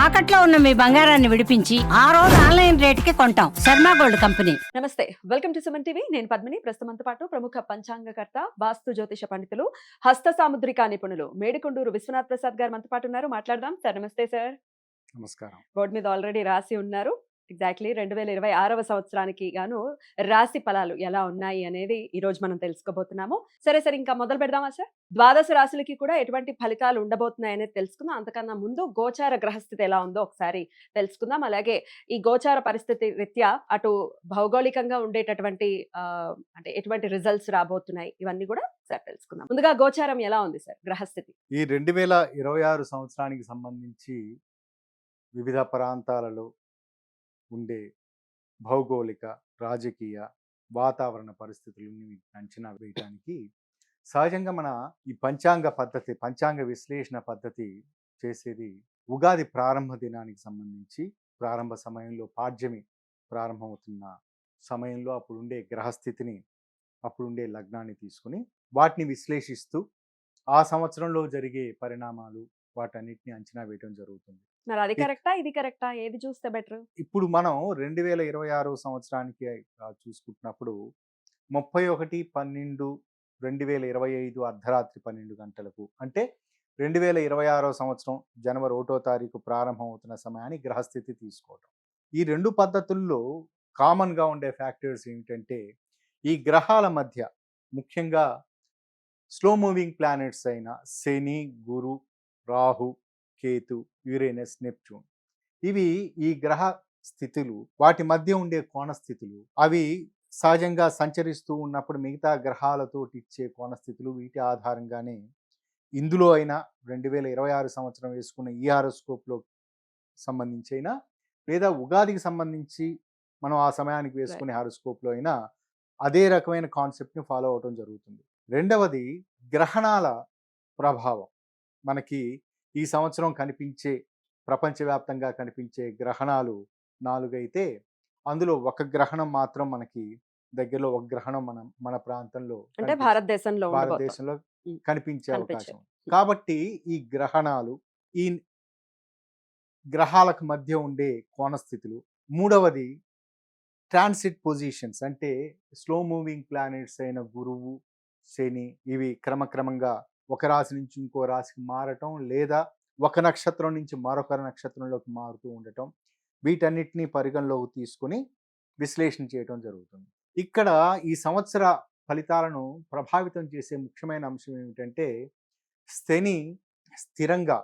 తాకట్లో ఉన్న మీ బంగారాన్ని విడిపించి ఆ రోజు ఆన్లైన్ రేటుకి కొంటాం. Sharma gold company. నమస్తే, వెల్కమ్ టు సుమన్ టీవీ. నేను పద్మిని. ప్రస్తుతంతో పాటు ప్రముఖ పంచాంగకర్త, వాస్తు జ్యోతిష పండితులు, హస్త సాముద్రిక నిపుణులు మేడికొండూరు విశ్వనాథ్ ప్రసాద్ గారు మనతో పాటు ఉన్నారు. మాట్లాడదాం సార్. నమస్తే సార్. నమస్కారం. బోర్డు మీద ఆల్రెడీ రాసి ఉన్నారు. ఎగ్జాక్ట్లీ 2026వ సంవత్సరానికి గాను రాశి ఫలాలు ఎలా ఉన్నాయి అనేది ఈ రోజు మనం తెలుసుకోబోతున్నాము. సరే ఇంకా మొదలు పెడదామా సార్? ద్వాదశ రాశులకి కూడా ఎటువంటి ఫలితాలు ఉండబోతున్నాయి అనేది తెలుసుకుందాం. అంతకన్నా ముందు గోచార గ్రహస్థితి ఎలా ఉందో ఒకసారి తెలుసుకుందాం. అలాగే ఈ గోచార పరిస్థితి రీత్యా అటు భౌగోళికంగా ఉండేటటువంటి అంటే ఎటువంటి రిజల్ట్స్ రాబోతున్నాయి, ఇవన్నీ కూడా సార్ తెలుసుకుందాం. ముందుగా గోచారం ఎలా ఉంది సార్ గ్రహస్థితి? ఈ 2026 సంవత్సరానికి సంబంధించి వివిధ ప్రాంతాలలో ఉండే భౌగోళిక, రాజకీయ, వాతావరణ పరిస్థితులని అంచనా వేయడానికి సహజంగా మన ఈ పంచాంగ విశ్లేషణ పద్ధతి చేసేది ఉగాది ప్రారంభ దినానికి సంబంధించి ప్రారంభ సమయంలో పాడ్యమి ప్రారంభమవుతున్న సమయంలో అప్పుడుండే గ్రహస్థితిని, అప్పుడుండే లగ్నాన్ని తీసుకుని వాటిని విశ్లేషిస్తూ ఆ సంవత్సరంలో జరిగే పరిణామాలు వాటన్నిటిని అంచనా వేయడం జరుగుతుంది. మరి అది కరెక్టా, ఇది కరెక్టా, ఏది చూస్తే బెటర్? ఇప్పుడు మనం 2026 సంవత్సరానికి చూసుకుంటున్నప్పుడు 31/12/2025 అర్ధరాత్రి 12 గంటలకు, అంటే 2026 సంవత్సరం జనవరి 1వ తారీఖు ప్రారంభం అవుతున్న సమయాన్ని గ్రహస్థితి తీసుకోవటం. ఈ రెండు పద్ధతుల్లో కామన్గా ఉండే ఫ్యాక్టర్స్ ఏమిటంటే, ఈ గ్రహాల మధ్య ముఖ్యంగా స్లో మూవింగ్ ప్లానెట్స్ అయిన శని, గురు, రాహు, కేతు, యురేనస్, నెప్ట్యూన్, ఇవి ఈ గ్రహ స్థితులు, వాటి మధ్య ఉండే కోణ స్థితులు, అవి సహజంగా సంచరిస్తూ ఉన్నప్పుడు మిగతా గ్రహాలతో ఇచ్చే కోణ స్థితులు, వీటి ఆధారంగానే ఇందులో అయినా 2026 సంవత్సరం వేసుకున్న ఈ హారోస్కోప్లో సంబంధించి అయినా, లేదా ఉగాదికి సంబంధించి మనం ఆ సమయానికి వేసుకునే హారోస్కోప్లో అయినా అదే రకమైన కాన్సెప్ట్ని ఫాలో అవటం జరుగుతుంది. రెండవది గ్రహణాల ప్రభావం. మనకి ఈ సంవత్సరం కనిపించే, ప్రపంచవ్యాప్తంగా కనిపించే గ్రహణాలు 4 అయితే అందులో ఒక గ్రహణం మాత్రం మనకి దగ్గరలో, ఒక గ్రహణం మన ప్రాంతంలో, అంటే భారతదేశంలో కనిపించే అవకాశం. కాబట్టి ఈ గ్రహణాలు, ఈ గ్రహాలకు మధ్య ఉండే కోణస్థితులు. మూడవది ట్రాన్సిట్ పొజిషన్స్, అంటే స్లో మూవింగ్ ప్లానెట్స్ అయిన గురువు, శని, ఇవి క్రమక్రమంగా ఒక రాశి నుంచి ఇంకో రాశికి మారటం, లేదా ఒక నక్షత్రం నుంచి మరొక నక్షత్రంలోకి మారుతూ ఉండటం, వీటన్నిటినీ పరిగణలోకి తీసుకుని విశ్లేషణ చేయటం జరుగుతుంది. ఇక్కడ ఈ సంవత్సర ఫలితాలను ప్రభావితం చేసే ముఖ్యమైన అంశం ఏమిటంటే, శని స్థిరంగా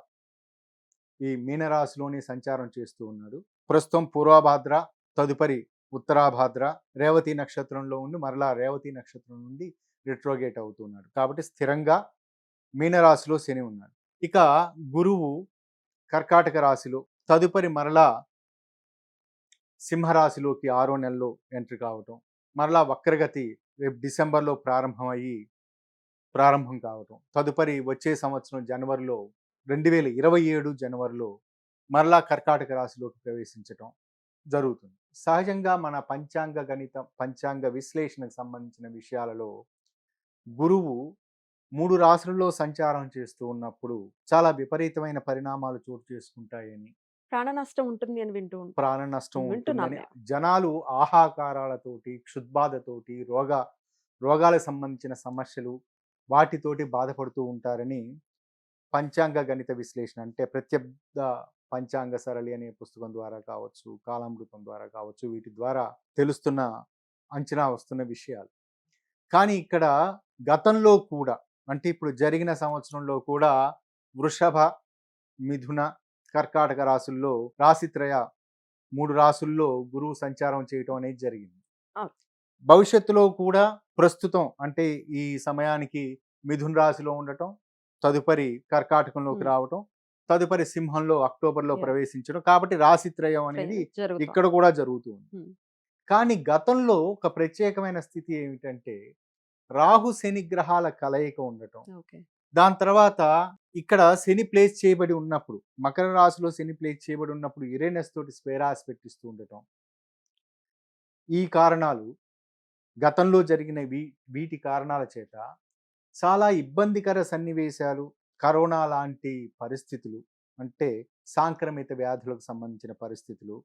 ఈ మీనరాశిలోనే సంచారం చేస్తూ ఉన్నాడు. ప్రస్తుతం పూర్వభాద్ర, తదుపరి ఉత్తరాభాద్ర, రేవతి నక్షత్రంలో ఉండి మరలా రేవతి నక్షత్రం నుండి రిట్రోగేట్ అవుతున్నాడు. కాబట్టి స్థిరంగా మీనరాశిలో శని ఉన్నాడు. ఇక గురువు కర్కాటక రాశిలో, తదుపరి మరలా సింహరాశిలోకి 6వ నెలలో ఎంట్రీ కావటం, మరలా వక్రగతి రేపు డిసెంబర్లో ప్రారంభం కావటం, తదుపరి వచ్చే సంవత్సరం జనవరిలో 2027 జనవరిలో మరలా కర్కాటక రాశిలోకి ప్రవేశించటం జరుగుతుంది. సహజంగా మన పంచాంగ విశ్లేషణకు సంబంధించిన విషయాలలో గురువు 3 రాశులలో సంచారం చేస్తూ ఉన్నప్పుడు చాలా విపరీతమైన పరిణామాలు చోటు చేసుకుంటాయని, ప్రాణ నష్టం ఉంటుంది అని ప్రాణ నష్టం ఉంటుందని, జనాలు ఆహాకారాలతోటి, క్షుద్బాధతోటి, రోగాలకు సంబంధించిన సమస్యలు, వాటితోటి బాధపడుతూ ఉంటారని పంచాంగ గణిత విశ్లేషణ, అంటే ప్రత్యబ్ద పంచాంగ సరళి అనే పుస్తకం ద్వారా కావచ్చు, కాలామృతం ద్వారా కావచ్చు, వీటి ద్వారా తెలుస్తున్న, అంచనా వస్తున్న విషయాలు. కానీ ఇక్కడ గతంలో కూడా, అంటే ఇప్పుడు జరిగిన సంవత్సరంలో కూడా వృషభ, మిథున, కర్కాటక రాశుల్లో రాశిత్రయ 3 రాశుల్లో గురువు సంచారం చేయటం అనేది జరిగింది. భవిష్యత్తులో కూడా ప్రస్తుతం, అంటే ఈ సమయానికి మిథున రాశిలో ఉండటం, తదుపరి కర్కాటకంలోకి రావటం, తదుపరి సింహంలో అక్టోబర్లో ప్రవేశించడం, కాబట్టి రాశిత్రయం అనేది ఇక్కడ కూడా జరుగుతుంది. కానీ గతంలో ఒక ప్రత్యేకమైన స్థితి ఏమిటంటే, రాహు శని గ్రహాల కలయిక ఉండటం, దాని తర్వాత ఇక్కడ శని ప్లేస్ చేయబడి ఉన్నప్పుడు, మకర రాశిలో శని ప్లేస్ చేయబడి ఉన్నప్పుడు యురేనస్ తోటి స్క్వేర్ ఆస్పెక్ట్ ఇస్తూ ఉండటం, ఈ కారణాలు, గతంలో జరిగిన వీటి కారణాల చేత చాలా ఇబ్బందికర సన్నివేశాలు, కరోనా లాంటి పరిస్థితులు, అంటే సాంక్రమిత వ్యాధులకు సంబంధించిన పరిస్థితులు,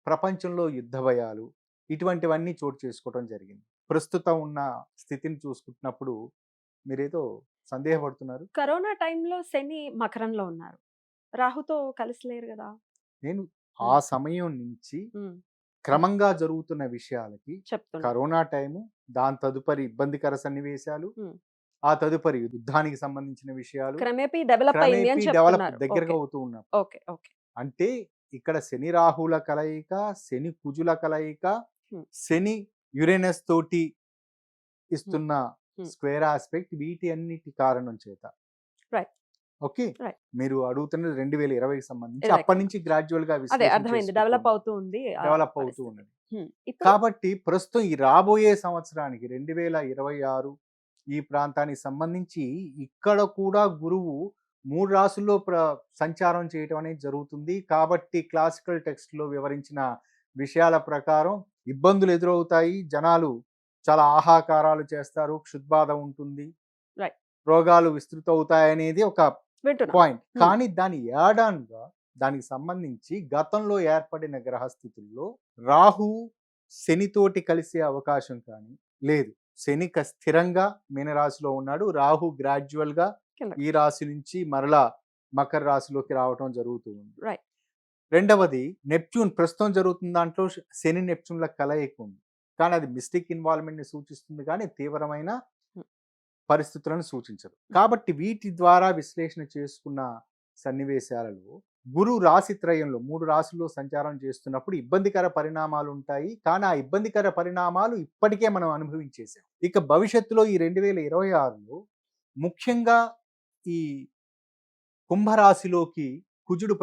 ప్రపంచంలో యుద్ధ భయాలు, ఇటువంటివన్నీ చోటు చేసుకోవడం జరిగింది. ప్రస్తుతం ఉన్న స్థితిని చూసుకుంటున్నప్పుడు మీరేదో సందేహపడుతున్నారు. కరోనా టైంలో శని మకరంలో ఉన్నారు. రాహుతో కలిసి లేరు గదా! నేను ఆ సమయం నుంచి హ్మ్. క్రమంగా జరుగుతున్న విషయాలకి చెప్తున్నా. కరోనా టైము, దాని తదుపరి ఇబ్బందికర సన్నివేశాలు, హ్మ్. ఆ తదుపరి యుద్ధానికి సంబంధించిన విషయాలు క్రమేపీ డెవలప్ అయింది అని క్రమేపీ డెవలప్ చెప్తున్నారు. దగ్గరగా ఓకే. అవుతూ ఉన్నాం. ఓకే. ఓకే. అంటే ఇక్కడ శని రాహుల కలయిక, శని కుజుల కలయిక, హ్మ్. శని యురేనస్ తోటి ఇస్తున్న హ్మ్. స్క్వేర్ ఆస్పెక్ట్, వీటి అన్నిటి కారణం చేత. రైట్. ఓకే. రైట్. మీరు అడుగుతున్నది 2020కి సంబంధించి. 20కి అప్పటి నుంచి గ్రాడ్యువల్ గా అదే విశ్లేషణ అర్థమైంది. చేసుకుంటూ డెవలప్ ఉన్నాం. అవుతూ ఉంది ఆ డెవలప్ అవుతూ పరిస్థితి. ఉన్నది. ఇప్పుడు కాబట్టి ప్రస్తుతం ఈ రాబోయే సంవత్సరానికి 2026 ఈ ప్రాంతానికి సంబంధించి ఇక్కడ కూడా గురువు 3 రాసుల్లో సంచారం చేయటం అనేది జరుగుతుంది. కాబట్టి క్లాసికల్ టెక్స్ట్‌లో వివరించిన విషయాల ప్రకారం ఇబ్బందులు ఎదురవుతాయి. జనాలు చాలా ఆహాకారాలు చేస్తారు. క్షుద్బాధ ఉంటుంది. రైట్. రోగాలు విస్తృతవుతాయనేది ఒక వింటున్నా. పాయింట్. హ్మ్. కానీ దాని యాడాన్‌గా దానికి సంబంధించి గతంలో ఏర్పడిన గ్రహస్థితుల్లో రాహువు శనితోటి కలిసే అవకాశం కానీ లేదు. శని స్థిరంగా మీనరాశిలో ఉన్నాడు. రాహు గ్రాడ్యువల్‌గా కిందకి. ఈ రాశి నుంచి మరలా మకర రాశిలోకి రావటం జరుగుతూ ఉంది. రైట్. రెండవది నెప్ట్యూన్ ప్రస్తుతం జరుగుతున్న దాంట్లో శని నెప్ట్యూన్ల కలయిక ఉంది. కానీ అది మిస్టిక్ ఇన్వాల్వ్‌మెంట్‌ని సూచిస్తుంది కానీ తీవ్రమైన హ్మ్. పరిస్థితులను సూచించదు. కాబట్టి వీటి ద్వారా విశ్లేషణ చేసుకున్న సన్నివేశాలలో గురు రాశి త్రయంలో 3 రాశుల్లో సంచారం చేస్తున్నప్పుడు ఇబ్బందికర పరిణామాలు ఉంటాయి. కానీ ఆ ఇబ్బందికర పరిణామాలు ఇప్పటికే మనం అనుభవించేసాం. ఇక భవిష్యత్తులో ఈ 2026లో ముఖ్యంగా ఈ కుంభరాశిలోకి కుజుడు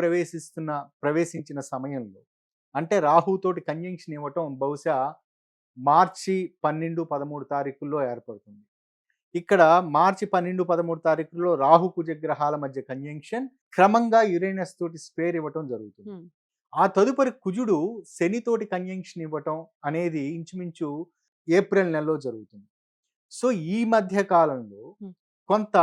ప్రవేశించిన సమయంలో అంటే రాహుతోటి కంజంక్షన్ ఇవ్వటం బహుశా మార్చి 12, 13 తారీఖుల్లో ఏర్పడుతుంది. ఇక్కడ మార్చి 12, 13 తారీఖుల్లో రాహు కుజ గ్రహాల మధ్య కంజంక్షన్ క్రమంగా యురేనస్ తోటి స్క్వేర్ ఇవ్వటం జరుగుతుంది. హ్మ్. ఆ తదుపరి కుజుడు శనితోటి కంజంక్షన్ ఇవ్వటం అనేది ఇంచుమించు ఏప్రిల్ నెలలో జరుగుతుంది. సో ఈ మధ్య కాలంలో హ్మ్. కొంత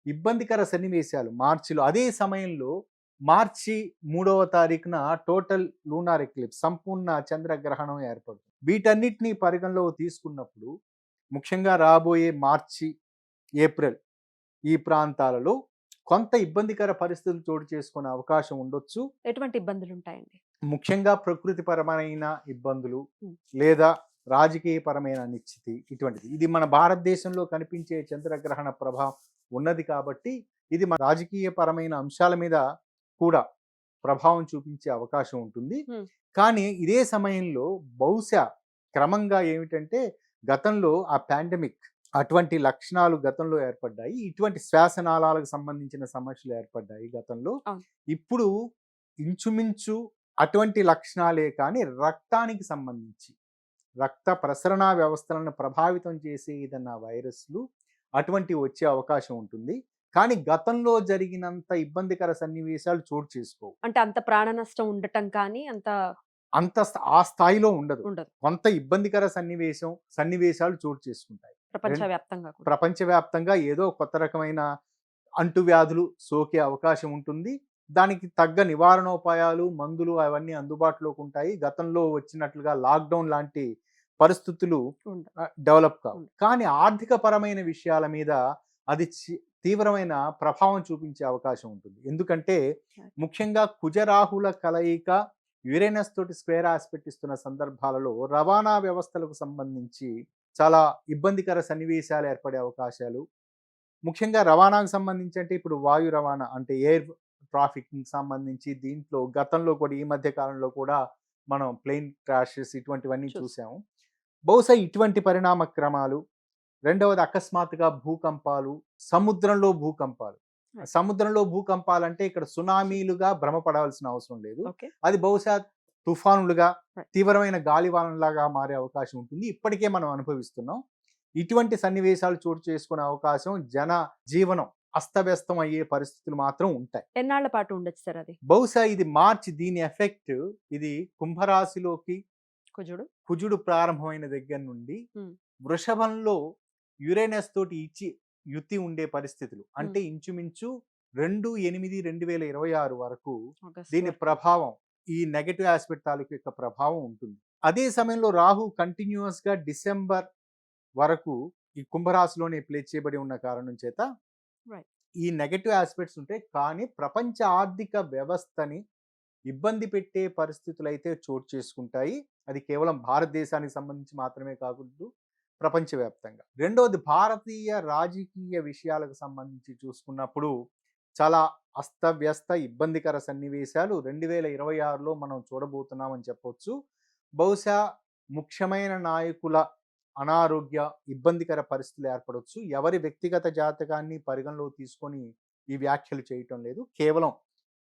ఇబ్బందికర సన్నివేశాలు మార్చిలో, అదే సమయంలో మార్చి 3వ తారీఖున టోటల్ లూనార్ ఎక్లిప్స్ సంపూర్ణ చంద్రగ్రహణం ఏర్పడుతుంది. వీటన్నిటిని పరిగణలోకి తీసుకున్నప్పుడు ముఖ్యంగా రాబోయే మార్చి, ఏప్రిల్ ఈ ప్రాంతాలలో కొంత ఇబ్బందికర పరిస్థితులు చోటు చేసుకునే అవకాశం ఉండొచ్చు. ఎటువంటి ఇబ్బందులు ఉంటాయండి? ముఖ్యంగా ప్రకృతిపరమైన ఇబ్బందులు హ్మ్. లేదా రాజకీయపరమైన అనిశ్చితి ఇటువంటిది. ఇది మన భారతదేశంలో కనిపించే చంద్రగ్రహణ ప్రభావం ఉన్నది కాబట్టి ఇది మన రాజకీయపరమైన అంశాల మీద కూడా ప్రభావం చూపించే అవకాశం ఉంటుంది. హ్మ్. కానీ ఇదే సమయంలో బహుశా క్రమంగా ఏమిటంటే గతంలో ఆ పాండమిక్ అటువంటి లక్షణాలు గతంలో ఏర్పడ్డాయి. ఇటువంటి శ్వాసనాళాలకు సంబంధించిన సమస్యలు ఏర్పడ్డాయి గతంలో. అవును. ఇప్పుడు ఇంచుమించు అటువంటి లక్షణాలే కానీ రక్తానికి సంబంధించి రక్త ప్రసరణ వ్యవస్థలను ప్రభావితం చేసే ఏదన్నా వైరస్లు అటువంటివి వచ్చే అవకాశం ఉంటుంది. కానీ గతంలో జరిగినంత ఇబ్బందికర సన్నివేశాలు చోటు చేసుకోవు. అంటే అంత ప్రాణ నష్టం ఉండటం కానీ అంత ఆ స్థాయిలో ఉండదు. ఉండదు. కొంత ఇబ్బందికర సన్నివేశాలు చోటు చేసుకుంటాయి. ప్రపంచవ్యాప్తంగా కూడా. ప్రపంచవ్యాప్తంగా ఏదో కొత్త రకమైన అంటువ్యాధులు సోకే అవకాశం ఉంటుంది. దానికి తగ్గ నివారణోపాయాలు, మందులు అవన్నీ అందుబాటులోకి ఉంటాయి. గతంలో వచ్చినట్లుగా లాక్‌డౌన్ లాంటి పరిస్థితులు ఉండదు. డెవలప్ కావు. ఉండదు. కానీ ఆర్థికపరమైన విషయాల మీద అది తీవ్రమైన ప్రభావం చూపించే అవకాశం ఉంటుంది. ఎందుకంటే ముఖ్యంగా కుజరాహుల కలయిక యురేనస్ తోటి స్క్వేర్ ఆస్పెక్ట్ ఇస్తున్న సందర్భాలలో రవాణా వ్యవస్థలకు సంబంధించి చాలా ఇబ్బందికర సన్నివేశాలు ఏర్పడే అవకాశాలు, ముఖ్యంగా రవాణాకు సంబంధించి అంటే ఇప్పుడు వాయు రవాణా అంటే ఎయిర్ ట్రాఫిక్‌కి సంబంధించి దీంట్లో గతంలో కూడా ఈ మధ్య కాలంలో కూడా మనం ప్లేన్ క్రాషెస్ ఇటువంటివన్నీ చూసాము. బహుశా ఇటువంటి పరిణామ క్రమాలు, రెండవది అకస్మాత్తుగా భూకంపాలు, సముద్రంలో భూకంపాలు. సముద్రంలో భూకంపాలంటే ఇక్కడ సునామీలుగా భ్రమపడాల్సిన అవసరం లేదు. ఓకే. అది బహుశా తుఫానులుగా, తీవ్రమైన గాలివానలాగా మారే అవకాశం ఉంటుంది. ఇప్పటికే మనం అనుభవిస్తున్నాం. ఇటువంటి సన్నివేశాలు చోటు చేసుకునే అవకాశం, జన జీవనం అస్తవ్యస్తం అయ్యే పరిస్థితులు మాత్రం ఉంటాయి. ఎన్నాళ్ల పాటు ఉండొచ్చు సార్ అది? బహుశా ఇది మార్చి దీని ఎఫెక్ట్ ఇది కుంభరాశిలోకి కుజుడు ప్రారంభమైన దగ్గర నుండి వృషభంలో యురేనస్ తోటి యుతి ఉండే పరిస్థితులు అంటే ఇంచుమించు 2/8/2026 వరకు ఆగస్ట్ దీని వరకు. ప్రభావం, ఈ నెగెటివ్ ఆస్పెక్ట్ తాలూకు యొక్క ప్రభావం ఉంటుంది. అదే సమయంలో రాహు కంటిన్యూస్ గా డిసెంబర్ వరకు ఈ కుంభరాశిలోనే ప్లేస్ చేయబడి ఉన్న కారణం చేత Right. ఈ నెగటివ్ ఆస్పెక్ట్స్ ఉంటాయి. కానీ ప్రపంచ ఆర్థిక వ్యవస్థని ఇబ్బంది పెట్టే పరిస్థితులు అయితే చోటు చేసుకుంటాయి. అది కేవలం భారతదేశానికి సంబంధించి మాత్రమే కాకుండా ప్రపంచవ్యాప్తంగా. రెండవది, భారతీయ రాజకీయ విషయాలకు సంబంధించి చూసుకున్నప్పుడు చాలా అస్తవ్యస్త ఇబ్బందికర సన్నివేశాలు 2026లో మనం చూడబోతున్నామని చెప్పొచ్చు. బహుశా ముఖ్యమైన నాయకుల అనారోగ్య ఇబ్బందికర పరిస్థితులు ఏర్పడవచ్చు. ఎవరి వ్యక్తిగత జాతకాన్ని పరిగణలోకి తీసుకొని ఈ వ్యాఖ్యలు చేయటం లేదు. కేవలం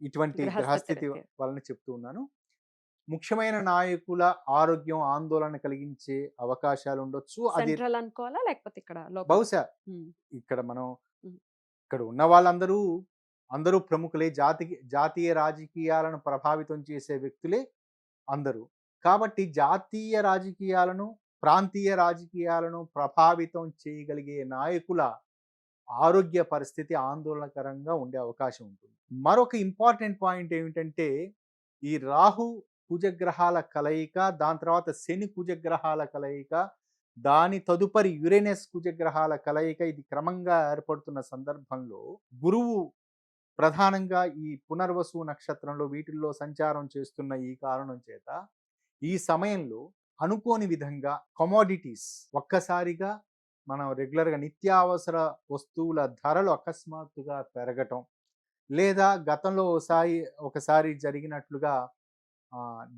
ఇటువంటి గ్రహస్థితి రీత్యా. వలన చెప్తూ ఉన్నాను. ముఖ్యమైన నాయకుల ఆరోగ్యం ఆందోళన కలిగించే అవకాశాలు ఉండొచ్చు. అది సెంట్రల్ అనుకోవాలా లేకపోతే ఇక్కడ లోకల్? బహుశా ఉమ్, ఇక్కడ మనం ఉమ్. ఇక్కడ ఉన్న వాళ్ళందరూ అందరూ ప్రముఖులే. జాతీయ రాజకీయాలను ప్రభావితం చేసే వ్యక్తులే అందరూ. కాబట్టి జాతీయ రాజకీయాలను, ప్రాంతీయ రాజకీయాలను ప్రభావితం చేయగలిగే నాయకుల ఆరోగ్య పరిస్థితి ఆందోళనకరంగా ఉండే అవకాశం ఉంటుంది. మరొక ఇంపార్టెంట్ పాయింట్ ఏమిటంటే, ఈ రాహు కుజగ్రహాల కలయిక, దాని తర్వాత శని కుజగ్రహాల కలయిక, దాని తదుపరి యురేనస్ కుజగ్రహాల కలయిక, ఇది క్రమంగా ఏర్పడుతున్న సందర్భంలో గురువు ప్రధానంగా ఈ పునర్వసు నక్షత్రంలో వీటిల్లో సంచారం చేస్తున్న ఈ కారణం చేత ఈ సమయంలో అనుకోని విధంగా కమోడిటీస్ ఒక్కసారిగా మనం రెగ్యులర్గా నిత్యావసర వస్తువుల ధరలు అకస్మాత్తుగా పెరగటం, లేదా గతంలో ఒకసారి జరిగినట్లుగా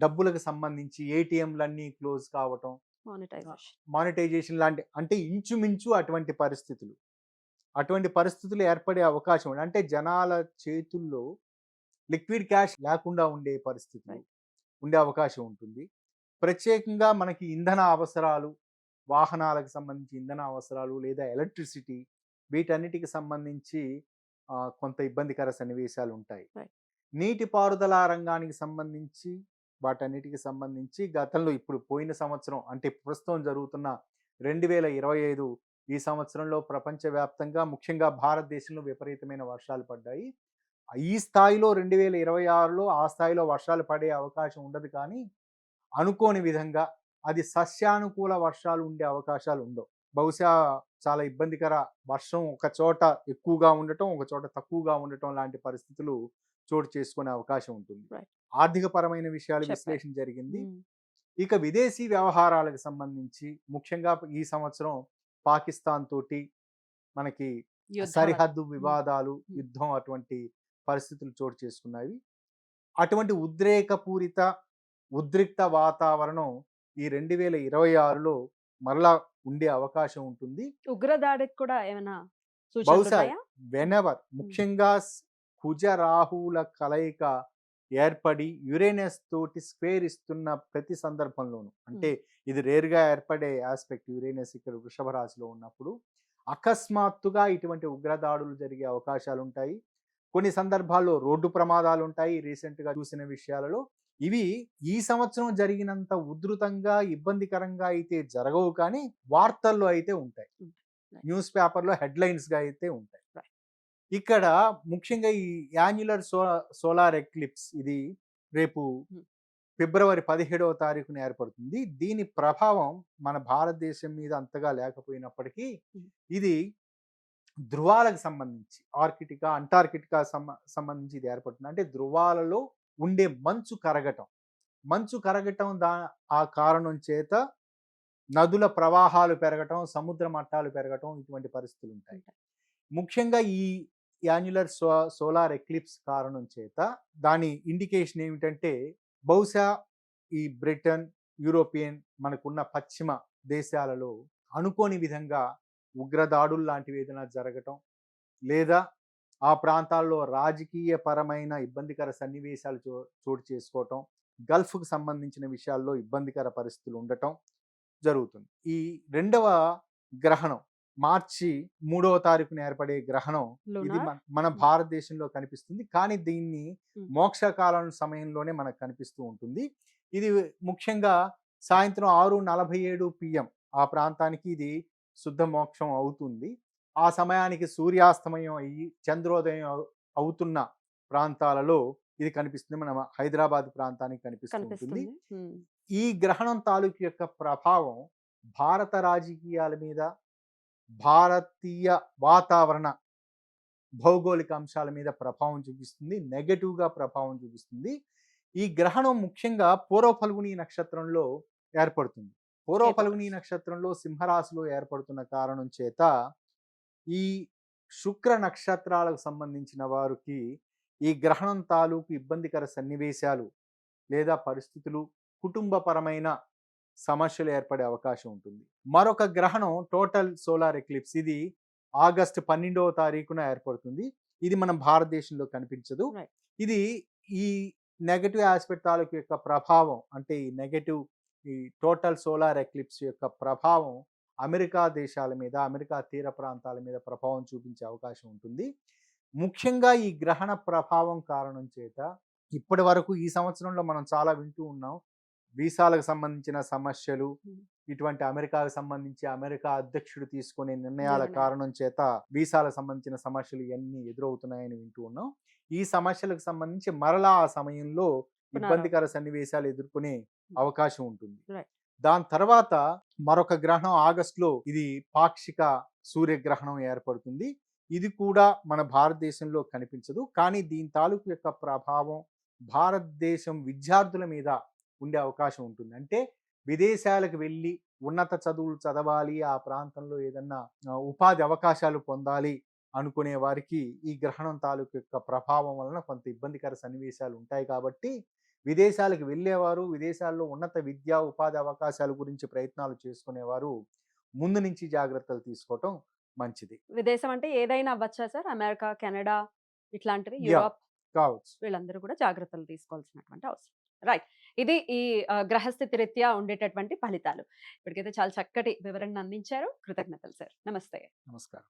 డబ్బులకు సంబంధించి ఏటీఎంలన్నీ క్లోజ్ కావటం, మానిటైజేషన్ లాంటి, అంటే ఇంచుమించు అటువంటి పరిస్థితులు ఏర్పడే అవకాశం ఉంది. అంటే జనాల చేతుల్లో లిక్విడ్ క్యాష్ లేకుండా ఉండే పరిస్థితులు ఉండే అవకాశం ఉంటుంది. ప్రత్యేకంగా మనకి ఇంధన అవసరాలు, వాహనాలకు సంబంధించి ఇంధన అవసరాలు, లేదా ఎలక్ట్రిసిటీ, వీటన్నిటికి సంబంధించి కొంత ఇబ్బందికర సన్నివేశాలు ఉంటాయి. నీటిపారుదల రంగానికి సంబంధించి వాటన్నిటికి సంబంధించి గతంలో, ఇప్పుడు పోయిన సంవత్సరం అంటే ప్రస్తుతం జరుగుతున్న 2025 ఈ సంవత్సరంలో ప్రపంచవ్యాప్తంగా ముఖ్యంగా భారతదేశంలో విపరీతమైన వర్షాలు పడ్డాయి. ఈ స్థాయిలో 2026లో ఆ స్థాయిలో వర్షాలు పడే అవకాశం ఉండదు. కానీ అనుకోని విధంగా అది సస్యానుకూల వర్షాలు ఉండే అవకాశాలు ఉండవు. బహుశా చాలా ఇబ్బందికర వర్షం ఒక చోట ఎక్కువగా ఉండటం, ఒక చోట తక్కువగా ఉండటం లాంటి పరిస్థితులు చోటు చేసుకునే అవకాశం ఉంటుంది. ఆర్థిక పరమైన విషయాలు విశ్లేషణ జరిగింది. ఇక విదేశీ వ్యవహారాలకు సంబంధించి ముఖ్యంగా ఈ సంవత్సరం పాకిస్తాన్ తోటి మనకి సరిహద్దు వివాదాలు, యుద్ధం, అటువంటి పరిస్థితులు చోటు చేసుకున్నాయి. అటువంటి ఉద్రిక్త వాతావరణం ఈ 2026లో మరలా ఉండే అవకాశం ఉంటుంది. ఉగ్రదాడికి కూడా ఏమైనా బహుశా వెనెవర్, ముఖ్యంగా కుజ రాహువుల కలయిక ఏర్పడి యురేనస్ తోటి స్క్వేర్ ఇస్తున్న ప్రతి సందర్భంలోనూ, అంటే ఇది రేర్గా ఏర్పడే ఆస్పెక్ట్. యురేనస్ ఇక్కడ వృషభ రాశిలో ఉన్నప్పుడు అకస్మాత్తుగా ఇటువంటి ఉగ్రదాడులు జరిగే అవకాశాలు ఉంటాయి. కొన్ని సందర్భాల్లో రోడ్డు ప్రమాదాలు ఉంటాయి. రీసెంట్గా చూసిన విషయాలలో ఇవి ఈ సంవత్సరం జరిగినంత ఉధృతంగా, ఇబ్బందికరంగా అయితే జరగవు, కానీ వార్తల్లో అయితే ఉంటాయి, న్యూస్ పేపర్లో హెడ్లైన్స్గా అయితే ఉంటాయి. ఇక్కడ ముఖ్యంగా ఈ యాన్యులర్ సోలార్ ఎక్లిప్స్, ఇది రేపు ఫిబ్రవరి 17వ తారీఖున ఏర్పడుతుంది. దీని ప్రభావం మన భారతదేశం మీద అంతగా లేకపోయినప్పటికీ ఇది ధృవాలకు సంబంధించి, ఆర్కిటికా, అంటార్కిటికా సంబంధించి ఇది ఏర్పడుతుంది. అంటే ధృవాలలో ఉండే మంచు కరగటం ఆ కారణం చేత నదుల ప్రవాహాలు పెరగటం, సముద్ర మట్టాలు పెరగటం, ఇటువంటి పరిస్థితులు ఉంటాయి. ముఖ్యంగా ఈ యాన్యులర్ సోలార్ ఎక్లిప్స్ కారణం చేత దాని ఇండికేషన్ ఏమిటంటే, బహుశా ఈ బ్రిటన్, యూరోపియన్, మనకున్న పశ్చిమ దేశాలలో అనుకోని విధంగా ఉగ్రదాడులు లాంటివి ఏదైనా జరగటం, లేదా ఆ ప్రాంతాల్లో రాజకీయ పరమైన ఇబ్బందికర సన్నివేశాలు చోటు చేసుకోవటం, గల్ఫ్కు సంబంధించిన విషయాల్లో ఇబ్బందికర పరిస్థితులు ఉండటం జరుగుతుంది. ఈ రెండవ గ్రహణం మార్చి 3వ తారీఖున ఏర్పడే గ్రహణం, ఇది మన భారతదేశంలో కనిపిస్తుంది. కానీ దీన్ని మోక్షకాలం సమయంలోనే మనకు కనిపిస్తూ ఉంటుంది. ఇది ముఖ్యంగా సాయంత్రం 6:47 PM ఆ ప్రాంతానికి ఇది శుద్ధ మోక్షం అవుతుంది. ఆ సమయానికి సూర్యాస్తమయం అయ్యి చంద్రోదయం అవుతున్న ప్రాంతాలలో ఇది కనిపిస్తుంది. మన హైదరాబాద్ ప్రాంతానికి కనిపిస్తూ ఉంటుంది. కనిపిస్తుంది. ఈ గ్రహణం తాలూకు యొక్క ప్రభావం భారత రాజకీయాల మీద, భారతీయ వాతావరణ భౌగోళిక అంశాల మీద ప్రభావం చూపిస్తుంది. నెగెటివ్‌గా ప్రభావం చూపిస్తుంది. ఈ గ్రహణం ముఖ్యంగా పూర్వ ఫల్గుని నక్షత్రంలో ఏర్పడుతుంది. పూర్వ కేతు ఫల్గుని నక్షత్రంలో సింహరాశిలో ఏర్పడుతున్న కారణం చేత ఈ శుక్ర నక్షత్రాలకు సంబంధించిన వారికి ఈ గ్రహణం తాలూకు ఇబ్బందికర సన్నివేశాలు లేదా పరిస్థితులు, కుటుంబపరమైన సమస్యలు ఏర్పడే అవకాశం ఉంటుంది. మరొక గ్రహణం టోటల్ సోలార్ ఎక్లిప్స్. ఇది ఆగస్టు 12వ తారీఖున ఏర్పడుతుంది. ఇది మన భారతదేశంలో కనిపించదు. రైట్. ఇది ఈ నెగటివ్ ఆస్పెక్ట్ తాలూకు యొక్క ప్రభావం, అంటే ఈ నెగటివ్ ఈ టోటల్ సోలార్ ఎక్లిప్స్ యొక్క ప్రభావం అమెరికా దేశాల మీద, అమెరికా తీర ప్రాంతాల మీద ప్రభావం చూపించే అవకాశం ఉంటుంది. ముఖ్యంగా ఈ గ్రహణ ప్రభావం కారణం చేత ఇప్పటి వరకు ఈ సంవత్సరంలో మనం చాలా వింటూ ఉన్నాం. వీసాలకు సంబంధించిన సమస్యలు, ఇటువంటి అమెరికాకు సంబంధించి అమెరికా అధ్యక్షుడు తీసుకునే నిర్ణయాల నిర్ణయం. కారణం చేత వీసాలకు సంబంధించిన సమస్యలు ఇవన్నీ ఎదురవుతున్నాయని వింటూ ఉన్నాం. ఈ సమస్యలకు సంబంధించి మరలా ఆ సమయంలో ఇబ్బందికర సన్నివేశాలు ఎదుర్కొనే అవకాశం ఉంటుంది. Right. దాని తర్వాత మరొక గ్రహణం ఆగస్టులో ఇది పాక్షిక సూర్యగ్రహణం ఏర్పడుతుంది. ఇది కూడా మన భారతదేశంలో కనిపించదు. కానీ దీని తాలూకు యొక్క ప్రభావం భారతదేశం విద్యార్థుల మీద ఉండే అవకాశం ఉంటుంది. అంటే విదేశాలకు వెళ్ళి ఉన్నత చదువులు చదవాలి, ఆ ప్రాంతంలో ఏదన్నా ఉపాధి అవకాశాలు పొందాలి అనుకునే వారికి ఈ గ్రహణం తాలూకు యొక్క ప్రభావం వలన కొంత ఇబ్బందికర సన్నివేశాలు ఉంటాయి. కాబట్టి విదేశాలకు వెళ్ళేవారు, విదేశాల్లో ఉన్నత విద్యా ఉపాధి అవకాశాల గురించి ప్రయత్నాలు చేసుకునేవారు ముందు నుంచి జాగ్రత్తలు తీసుకోవటం మంచిది. విదేశం అంటే ఏదైనా అవ్వచ్చా సార్? అమెరికా, కెనడా ఇట్లాంటివి, యా, యూరోప్ కావచ్చు. వీళ్ళందరూ కూడా జాగ్రత్తలు తీసుకోవాల్సినటువంటి అవసరం. రైట్. ఇది ఈ గ్రహస్థితి రీత్యా ఉండేటటువంటి ఫలితాలు. ఇప్పటికైతే చాలా చక్కటి వివరణ అందించారు. కృతజ్ఞతలు సార్. నమస్తే. నమస్కారం.